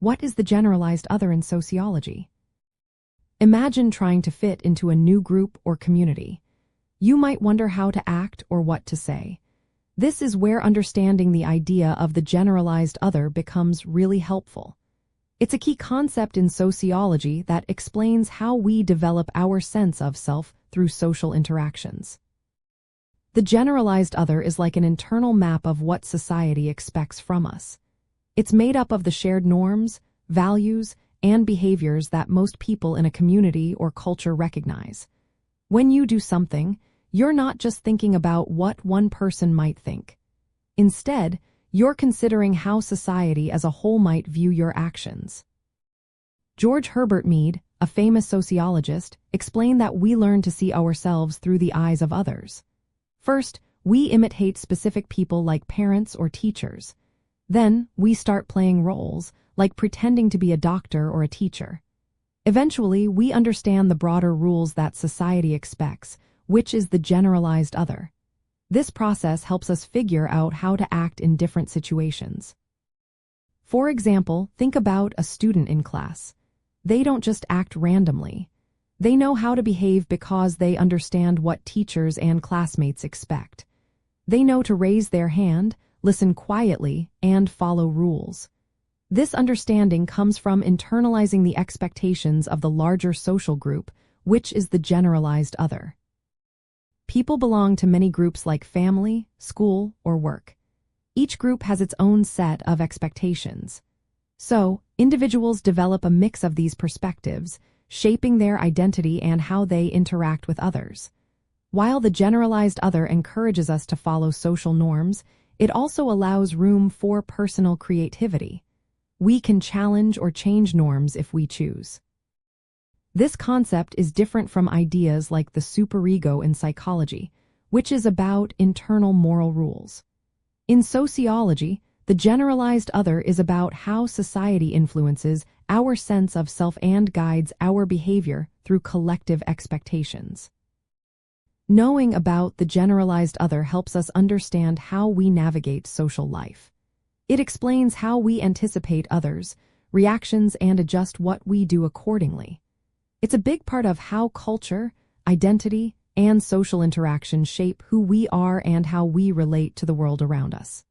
What is the generalized other in sociology? Imagine trying to fit into a new group or community. You might wonder how to act or what to say. This is where understanding the idea of the generalized other becomes really helpful. It's a key concept in sociology that explains how we develop our sense of self through social interactions. The generalized other is like an internal map of what society expects from us. It's made up of the shared norms, values, and behaviors that most people in a community or culture recognize. When you do something, you're not just thinking about what one person might think. Instead, you're considering how society as a whole might view your actions. Herbert Mead, a famous sociologist, explained that we learn to see ourselves through the eyes of others. First, we imitate specific people like parents or teachers. Then, we start playing roles, like pretending to be a doctor or a teacher. Eventually, we understand the broader rules that society expects, which is the generalized other. This process helps us figure out how to act in different situations. For example, think about a student in class. They don't just act randomly. They know how to behave because they understand what teachers and classmates expect. They know to raise their hand, listen quietly, and follow rules. This understanding comes from internalizing the expectations of the larger social group, which is the generalized other. People belong to many groups like family, school, or work. Each group has its own set of expectations. So, individuals develop a mix of these perspectives, shaping their identity and how they interact with others. While the generalized other encourages us to follow social norms, it also allows room for personal creativity. We can challenge or change norms if we choose. This concept is different from ideas like the superego in psychology, which is about internal moral rules. In sociology, the generalized other is about how society influences our sense of self and guides our behavior through collective expectations. Knowing about the generalized other helps us understand how we navigate social life. It explains how we anticipate others' reactions and adjust what we do accordingly. It's a big part of how culture, identity, and social interaction shape who we are and how we relate to the world around us.